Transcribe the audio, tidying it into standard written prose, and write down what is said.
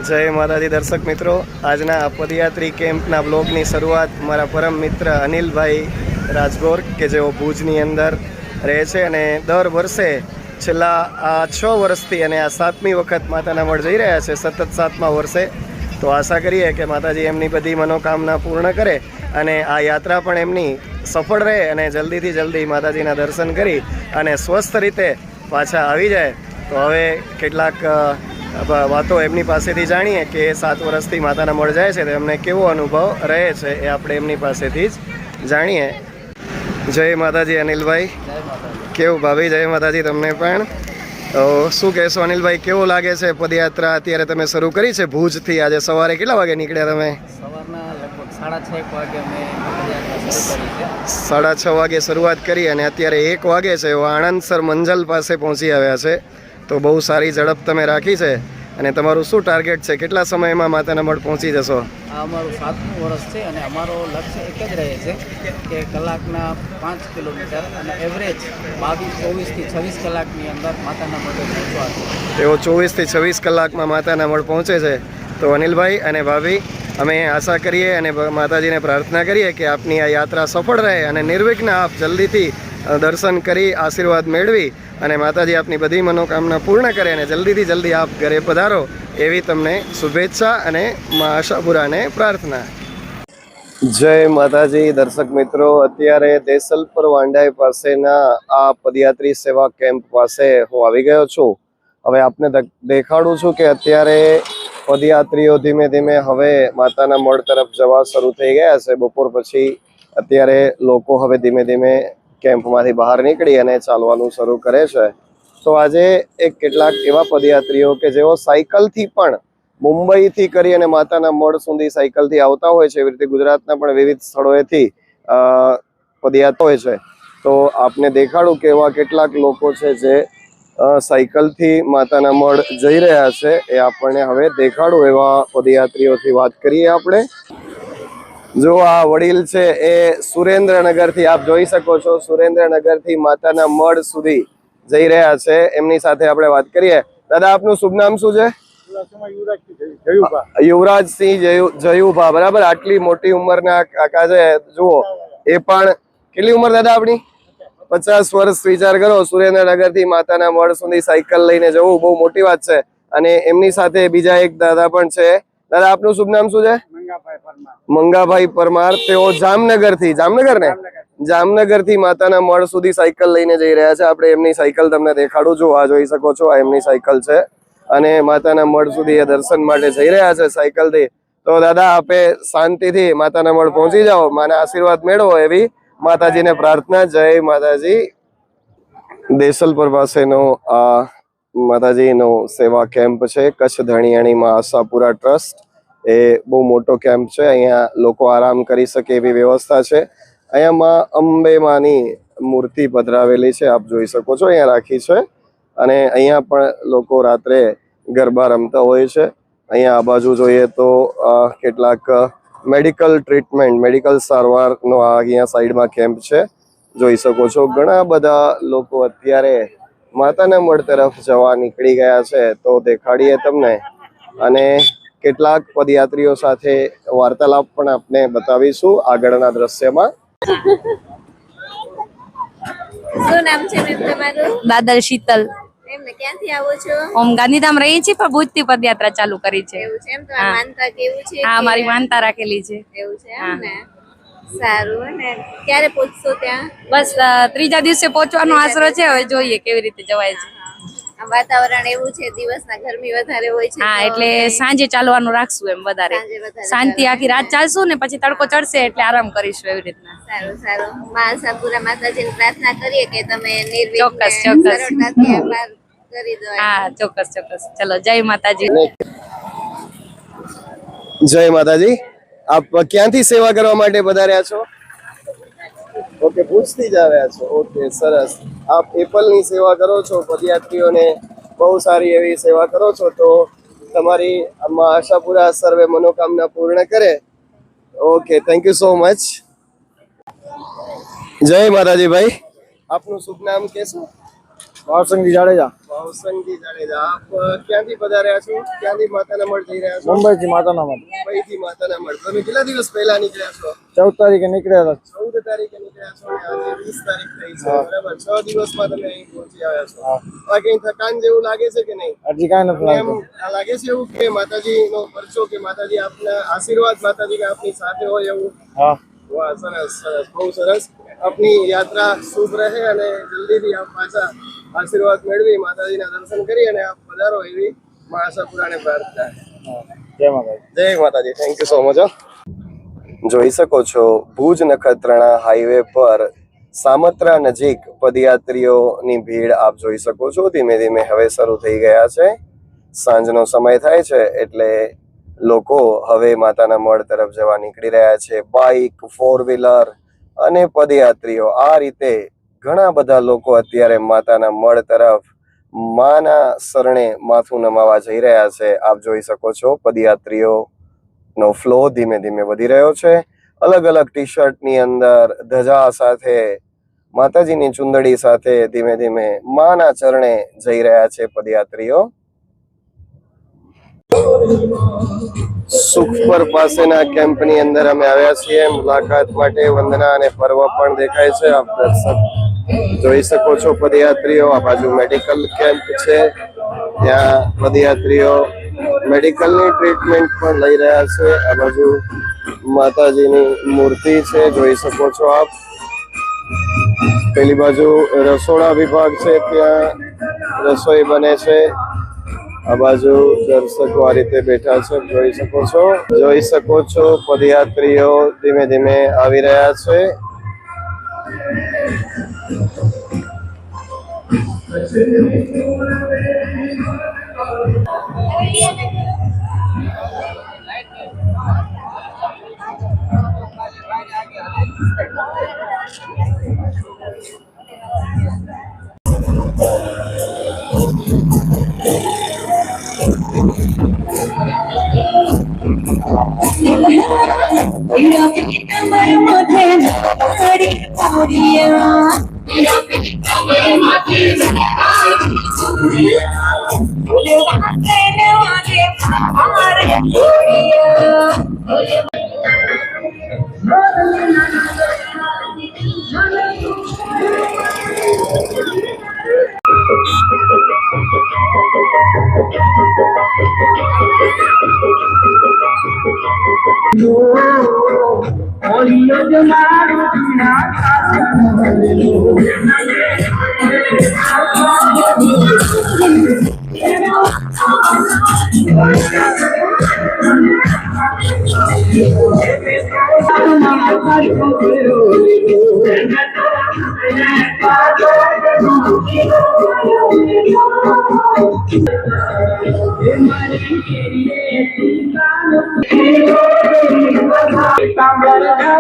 જય માતાજી દર્શક મિત્રો, આજના પદયાત્રી કેમ્પના બ્લોગની શરૂઆત મારા પરમ મિત્ર અનિલભાઈ રાજગોર કે જેઓ ભુજની અંદર રહે છે અને દર વર્ષે છેલ્લા 6 વર્ષથી અને આ 7મી વખત માતાના મઢ જઈ રહ્યા છે, સતત 7મા વર્ષે. તો આશા કરીએ કે માતાજી એમની બધી મનોકામના પૂર્ણ કરે અને આ યાત્રા પણ એમની સફળ રહે અને જલ્દીથી જલ્દી માતાજીના દર્શન કરી અને સ્વસ્થ રીતે પાછા આવી જાય. તો હવે કેટલાક વાતો એમની પાસેથી જાણીએ કે 7 વર્ષથી માતાના મઢ જાય છે તો એમને કેવો અનુભવ રહે છે એ આપણે એમની પાસેથી જ જાણીએ. જય માતાજી અનિલભાઈ. કેવું ભાભી? જય માતાજી તમને પણ. તો શું કહેશો અનિલભાઈ, કેવું લાગે છે પદયાત્રા અત્યારે તમે શરૂ કરી છે ભુજથી? આજે સવારે કેટલા વાગે નીકળ્યા તમે? સવારના લગભગ 6:30 વાગે અમે પદયાત્રા શરૂ કરી છે. 6:30 વાગે શરૂઆત કરી અને અત્યારે 1 વાગે છે. આણંદસર મંજલ પાસે પહોંચી આવ્યા છે. તો બહુ સારી ઝડપ તમે રાખી છે. અને તમારું શું ટાર્ગેટ છે? કેટલા સમયમાં માતાના મઢ પહોંચી જશો? આ અમારું 7મું વર્ષ છે અને અમારો લક્ષ્ય એક જ રહે છે કે કલાકના 5 કિલોમીટર અને એવરેજ 24 થી 26 કલાકની અંદર માતાના મઢે પહોંચવા છે. તેઓ 24 થી 26 કલાકમાં માતાના મઢ પહોંચે છે. તો અનિલભાઈ અને ભાભી, અમે આશા કરીએ અને માતાજીને પ્રાર્થના કરીએ કે આપની આ યાત્રા સફળ રહે અને નિર્વિઘ્ન આપ જલ્દીથી દર્શન કરી આશીર્વાદ મેળવી અને માતાજી આપની બધી મનોકામના પૂર્ણ કરે અને જલ્દીથી જલ્દી આપ ઘરે પધારો એવી તમને શુભેચ્છા અને મા આશાપુરાને પ્રાર્થના. જય માતાજી દર્શક મિત્રો, અત્યારે દેસલપર વાંડાઈ પાસેના આ પદયાત્રી સેવા કેમ્પ પાસે હું આવી ગયો છું. હવે આપને દેખાડું છું કે અત્યારે પદયાત્રીઓ ધીમે ધીમે હવે માતાના મઢ તરફ જવા શરૂ થઈ ગયા છે. બપોર પછી અત્યારે લોકો હવે ધીમે ધીમે કેમ્પમાંથી બહાર નીકળી અને ચાલવાનું શરૂ કરે છે. તો આજે કેટલાક એવા પદયાત્રીઓ કે જેઓ સાયકલથી પણ મુંબઈથી કરી અને માતાના મઢ સુધી સાયકલથી આવતા હોય છે, એવી રીતે ગુજરાતના પણ વિવિધ સ્થળોએથી પદયાત્રા હોય છે. તો આપને દેખાડું કે એવા કેટલાક લોકો છે જે સાયકલથી માતાના મઢ જઈ રહ્યા છે. એ આપણને હવે દેખાડું. એવા પદયાત્રીઓથી વાત કરીએ આપણે. જો આ વડીલ છે એ સુરેન્દ્રનગરથી, આપ જોઈ શકો છો, સુરેન્દ્રનગરથી માતાના મઢ સુધી જઈ રહ્યા છે. એમની સાથે આપણે વાત કરીએ. દાદા, આપનું શુભ નામ શું છે? યુવરાજસિંહ જયુભા. બરાબર. આટલી મોટી ઉંમરના કાકા છે. જુઓ, એ પણ કેટલી ઉંમર દાદા આપણી? 50 વર્ષ. વિચાર કરો, સુરેન્દ્રનગરથી માતાના મઢ સુધી સાયકલ લઈને જવું બહુ મોટી વાત છે. અને એમની સાથે બીજા એક દાદા પણ છે. દાદા, આપનું શુભ નામ શું છે? મંગાભાઈ પરમાર. તેઓ જામનગરથી, જામનગર ને જામનગરથી માતાના મઢ સુધી સાયકલ લઈને જઈ રહ્યા છે. આપણે એમની સાયકલ તમને દેખાડું છું. આ જોઈ શકો છો, આ એમની સાયકલ છે અને માતાના મઢ સુધી એ દર્શન માટે જઈ રહ્યા છે સાયકલથી. તો દાદા, આપે શાંતિથી માતાના મઢ પહોંચી જાઓ, માના આશીર્વાદ મેળવો એવી માતાજીને પ્રાર્થના. જય માતાજી. દેસલપર પાસેનો આ માતાજીનો સેવા કેમ્પ છે, કચ્છ ધણિયાણીમાં આશાપુરા ટ્રસ્ટ. એ બહુ મોટો કેમ્પ છે. અહીંયા લોકો આરામ કરી શકે એવી વ્યવસ્થા છે. અહીંયા માં અંબેમાની મૂર્તિ પધરાવેલી છે, આપ જોઈ શકો છો, અહીંયા રાખી છે. અને અહીંયા પણ લોકો રાત્રે ગરબા રમતા હોય છે. અહીંયા આ બાજુ જોઈએ તો કેટલાક મેડિકલ ટ્રીટમેન્ટ, મેડિકલ સારવારનો આ અહીંયા સાઈડમાં કેમ્પ છે, જોઈ શકો છો. ઘણા બધા લોકો અત્યારે માતાના મઢ તરફ જવા નીકળી ગયા છે. તો દેખાડીએ તમને અને કેટલાક પદયાત્રીઓ સાથે વાર્તાલાપ પણ આપને બતાવીશું આગળના દ્રશ્યમાં. શું નામ છે મેમ તમારું? દાદર શીતલ. એમને ક્યાંથી આવો છો? ઓમ ગાંધીધામ રહી છે પણ ભુજથી પદયાત્રા ચાલુ કરી છે. એવું છે એમ? તમારી માનતા કેવું છે? હા, મારી માનતા રાખેલી છે. એવું છે એમ ને? સારું. ને ક્યારે પહોંચશો ત્યાં? બસ ત્રીજા દિવસે પહોંચવાનો આશરો છે. હવે જોઈએ કેવી રીતે જવાય છે. વાતાવરણ એવું છે, દિવસના ગરમી વધારે હોય છે. હા, એટલે સાંજે ચાલવાનું રાખશું એમ વધારે. શાંતિ આખી રાત ચાલશું ને પછી તડકો ચડશે એટલે આરામ કરીશું એવી રીતના. સારું સારું. મા આશાપુરા માતાજીને પ્રાર્થના કરીએ કે તમે નિર્વિઘ્ન ચોક્કસ. સરળતાથી પાર કરી દો. હા, ચોક્કસ. ચલો, જય માતાજી. જય માતાજી. આપ ક્યાંથી સેવા કરવા માટે પધાર્યા છો? ઓકે, ભુજથી જ આવ્યા છો. ઓકે, સરસ. આપ એપલની સેવા કરો છો, પદયાત્રીઓને બહુ સારી એવી સેવા કરો છો. તો તમારી આમાં આશાપુરા સર્વે મનોકામના પૂર્ણ કરે. Okay, thank you so much. જય માતાજી ભાઈ. આપનું શુભ નામ કહેશો? ભાવસંગી જાડેજા ભાવસંગી જાડેજા, આપ ક્યાંથી પધાર્યા છો? ક્યાંથી માતાના મઢ જઈ રહ્યા છો? મુંબઈથી માતાના મઢ મુંબઈથી માતાના મઢ. તમે કેટલા દિવસ પહેલા નીકળ્યા છો? 14 તારીખે નીકળ્યા હતા. 14 તારીખે નીકળ્યા છો અને આજે 20 તારીખ થઈ છે, બરાબર? 6 દિવસમાં તમે અહીં પહોંચી આવ્યા છો. બાકી અહીં થકાન જેવું લાગે છે કે નહીં? હજી કાંઈ નથી એમ લાગતું. લાગે છે એવું કે માતાજીનો પરચો, કે માતાજી આપના આશીર્વાદ, માતાજી કે આપની સાથે હોય એવું? હા વાહ, સરસ સરસ, બહુ સરસ. આપની યાત્રા શુભ રહે અને જલ્દીથી આપ પાછા આશીર્વાદ મેળવી માતાજીના દર્શન કરી અને આપ પધારો એવી મા આશાપુરાને પ્રાર્થના. જય માતાજી. જય માતાજી. Thank you so much. જોઈ શકો છો ભુજ નખત્રાણા હાઈવે પર સામત્રા નજીક પદયાત્રીઓની ભીડ આપ જોઈ શકો છો. ધીમે ધીમે હવે શરૂ થઈ ગયા છે. સાંજનો સમય થાય છે એટલે લોકો હવે માતાના મઢ તરફ જવા નીકળી રહ્યા છે. બાઇક, 4 વ્હીલર અને પદયાત્રીઓ, આ રીતે ઘણા બધા લોકો અત્યારે માતાના મઢ તરફ માના શરણે માથું નમાવા જઈ રહ્યા છે. આપ જોઈ શકો છો પદયાત્રીઓનો ફ્લો ધીમે ધીમે વધી રહ્યો છે. અલગ અલગ ટી શર્ટની અંદર ધજા સાથે, માતાજીની ચુંદડી સાથે ધીમે ધીમે માના ચરણે જઈ રહ્યા છે પદયાત્રીઓ. સુખપર પાસેના કેમ્પની અંદર અમે આવ્યા છીએ મુલાકાત માટે. વંદના અને પર્વ પણ દેખાય છે. આપ દર્શક જોઈ શકો છો પદયાત્રીઓ. આ બાજુ મેડિકલ કેમ્પ છે, ત્યાં પદયાત્રીઓ મેડિકલની ટ્રીટમેન્ટ પણ લઈ રહ્યા છે. આ બાજુ માતાજીની મૂર્તિ છે, જોઈ શકો છો આપ. પેલી બાજુ રસોડા વિભાગ છે, ત્યાં રસોઈ બને છે. આ બાજુ દર્શકો આ રીતે બેઠા છે, જોઈ શકો છો પદયાત્રીઓ ધીમે ધીમે આવી રહ્યા છે. Sambalana